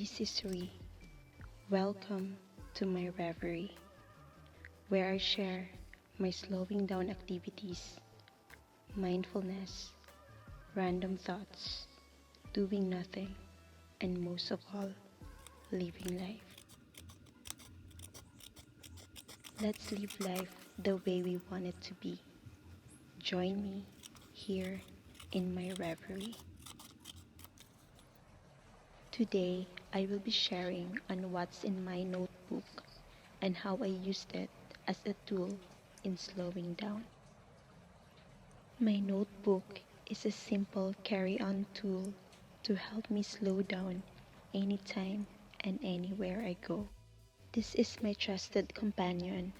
This is Ree. Welcome to my Reverie, where I share my slowing down activities, mindfulness, random thoughts, doing nothing, and most of all, living life. Let's live life the way we want it to be. Join me here in my Reverie. Today, I will be sharing on what's in my notebook and how I used it as a tool in slowing down. My notebook is a simple carry-on tool to help me slow down anytime and anywhere I go. This is my trusted companion,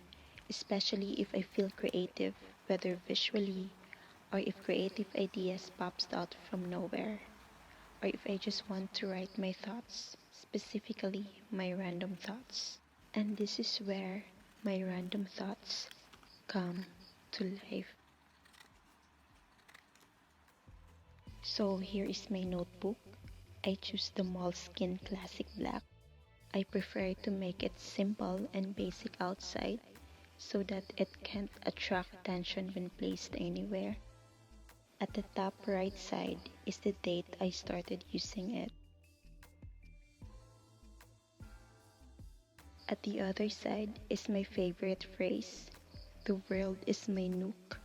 especially if I feel creative, whether visually or if creative ideas pops out from nowhere, or if I just want to write my thoughts, specifically my random thoughts. And this is where my random thoughts come to life. So here is my notebook. I choose the Moleskine Classic Black. I prefer to make it simple and basic outside so that it can't attract attention when placed anywhere. At the top right side is the date I started using it. At the other side is my favorite phrase, "The world is my nook."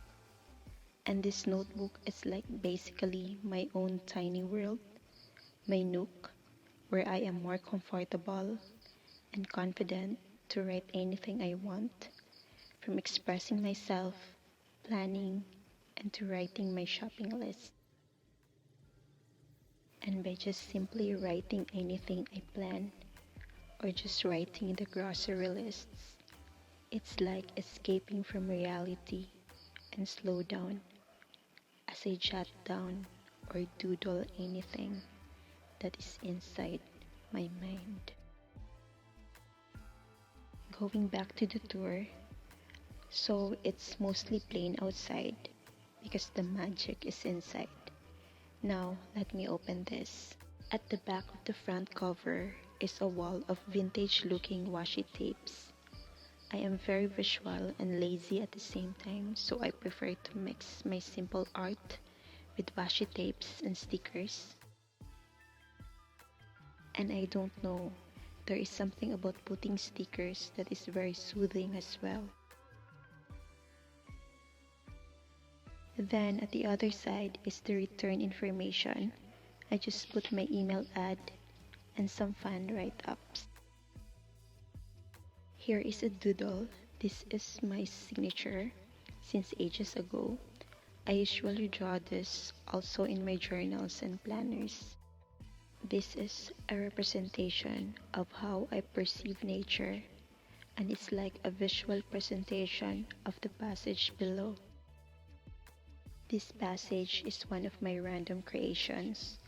And this notebook is like basically my own tiny world, my nook, where I am more comfortable and confident to write anything I want, from expressing myself, planning, and to writing my shopping list. And by just simply writing anything I plan, or just writing the grocery lists, it's like escaping from reality and slow down as I jot down or doodle anything that is inside my mind. Going back to the tour, so it's mostly plain outside because the magic is inside. Now, let me open this. At the back of the front cover is a wall of vintage looking washi tapes. I am very visual and lazy at the same time, so I prefer to mix my simple art with washi tapes and stickers. And I don't know, there is something about putting stickers that is very soothing as well. Then at the other side is the return information. I just put my email ad and some fun write-ups. Here is a doodle. This is my signature since ages ago. I usually draw this also in my journals and planners. This is a representation of how I perceive nature, and it's like a visual presentation of the passage below. This passage is one of my random creations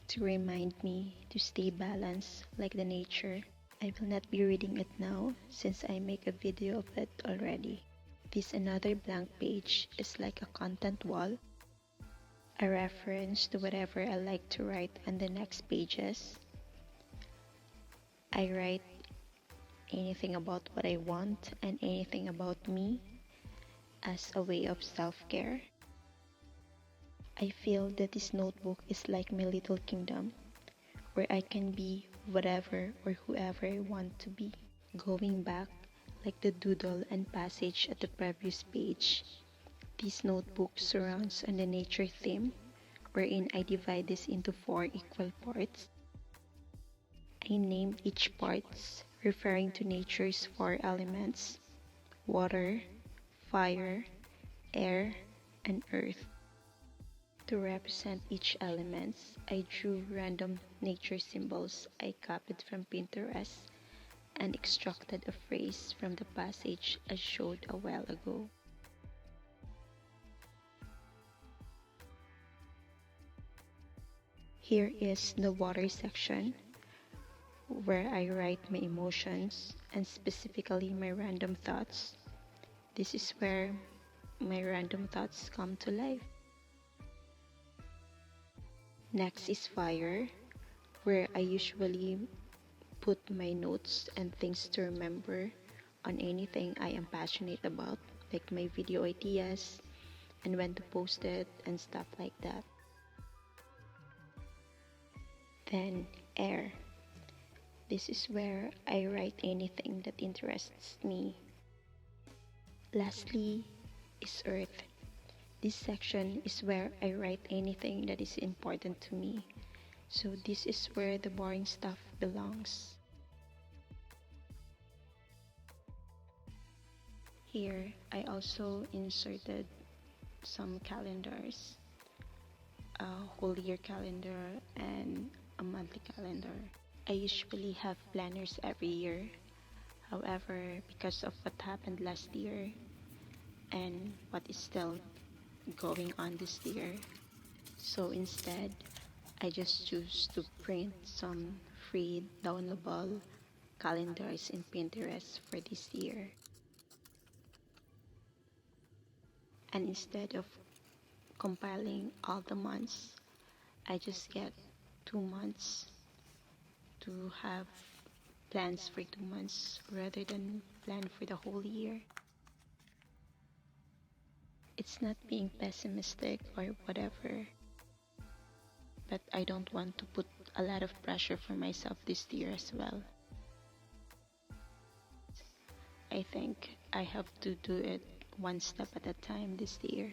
to remind me to stay balanced like the nature. I will not be reading it now since I make a video of it already. This another blank page is like a content wall, a reference to whatever I like to write on the next pages. I write anything about what I want and anything about me as a way of self-care. I feel that this notebook is like my little kingdom where I can be whatever or whoever I want to be. Going back, like the doodle and passage at the previous page, this notebook surrounds on the nature theme, wherein I divide this into 4 equal parts. I named each parts referring to nature's 4 elements: water, fire, air, and earth. To represent each element, I drew random nature symbols I copied from Pinterest and extracted a phrase from the passage I showed a while ago. Here is the water section where I write my emotions and specifically my random thoughts. This is where my random thoughts come to life. Next is fire, where I usually put my notes and things to remember on anything I am passionate about, like my video ideas and when to post it and stuff like that. Then air. This is where I write anything that interests me. Lastly is earth. This section is where I write anything that is important to me. So this is where the boring stuff belongs. Here, I also inserted some calendars, a whole year calendar and a monthly calendar. I usually have planners every year. However, because of what happened last year and what is still going on this year, so instead, I just choose to print some free downloadable calendars in Pinterest for this year. And instead of compiling all the months, I just get 2 months to have plans for 2 months rather than plan for the whole year. It's not being pessimistic or whatever, but I don't want to put a lot of pressure for myself this year as well. I think I have to do it one step at a time this year.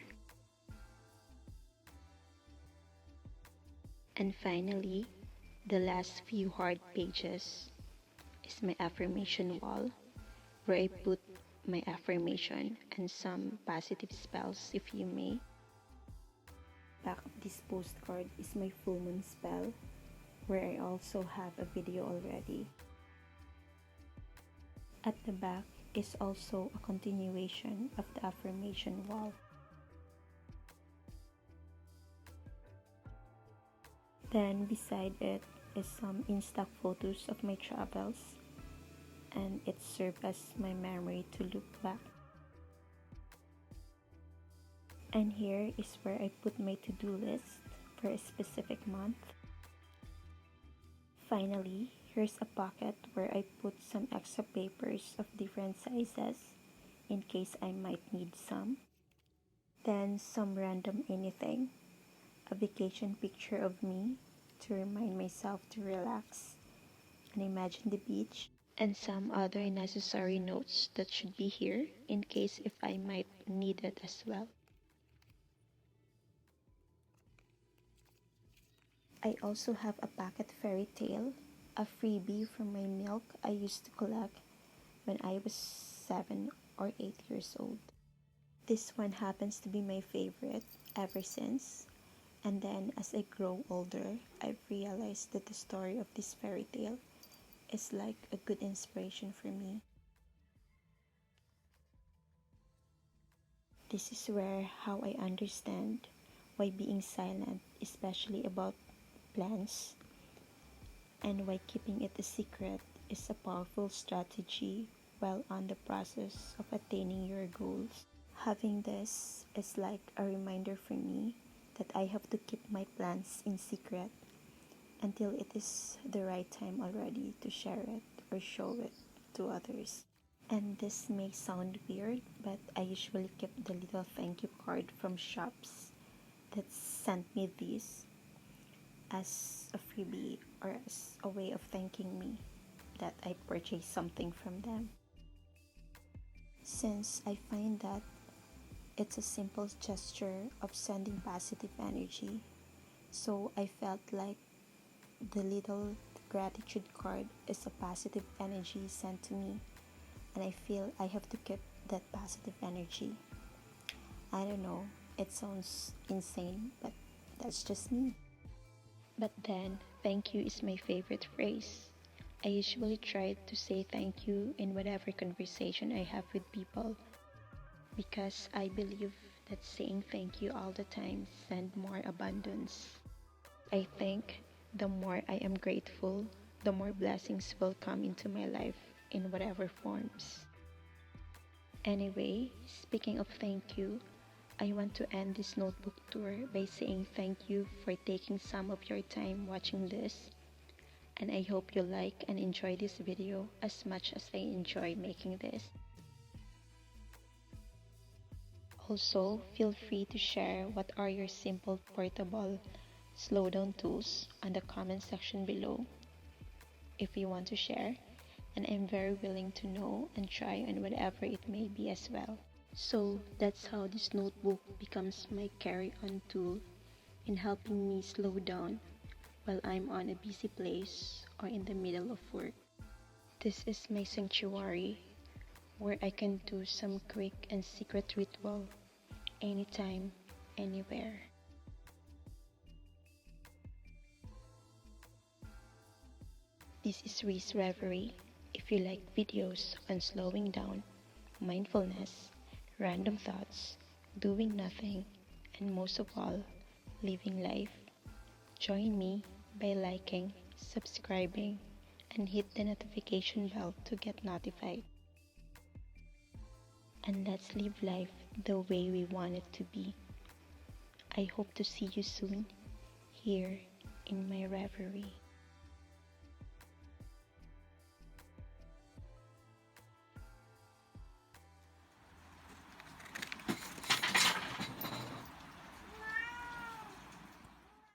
And finally, the last few hard pages is my affirmation wall, where I put my affirmation and some positive spells, if you may. Back of this postcard is my full moon spell, where I also have a video already. At the back is also a continuation of the affirmation wall. Then beside it is some in-stock photos of my travels, and it served as my memory to look back. And here is where I put my to-do list for a specific month. Finally, here's a pocket where I put some extra papers of different sizes in case I might need some. Then some random anything, a vacation picture of me to remind myself to relax and imagine the beach, and some other necessary notes that should be here in case if I might need it as well. I also have a pocket fairy tale, a freebie from my milk I used to collect when I was 7 or 8 years old. This one happens to be my favorite ever since, and then as I grow older, I've realized that the story of this fairy tale is like a good inspiration for me. This is where how I understand why being silent, especially about plans, and why keeping it a secret is a powerful strategy while on the process of attaining your goals. Having this is like a reminder for me that I have to keep my plans in secret until it is the right time already to share it or show it to others. And this may sound weird, but I usually keep the little thank you card from shops that sent me this as a freebie or as a way of thanking me that I purchased something from them. Since I find that it's a simple gesture of sending positive energy, so I felt like the little gratitude card is a positive energy sent to me, and I feel I have to keep that positive energy. I don't know, it sounds insane, but that's just me. But then, thank you is my favorite phrase. I usually try to say thank you in whatever conversation I have with people because I believe that saying thank you all the time sends more abundance. I think the more I am grateful, the more blessings will come into my life in whatever forms. Anyway, speaking of thank you, I want to end this notebook tour by saying thank you for taking some of your time watching this, and I hope you like and enjoy this video as much as I enjoy making this. Also, feel free to share what are your simple portable slowdown tools on the comment section below if you want to share, and I'm very willing to know and try on whatever it may be as well. So that's how this notebook becomes my carry-on tool in helping me slow down while I'm on a busy place or in the middle of work. This is my sanctuary where I can do some quick and secret ritual anytime, anywhere. This is Reverie. If you like videos on slowing down, mindfulness, random thoughts, doing nothing, and most of all, living life, join me by liking, subscribing, and hit the notification bell to get notified. And let's live life the way we want it to be. I hope to see you soon here in my reverie.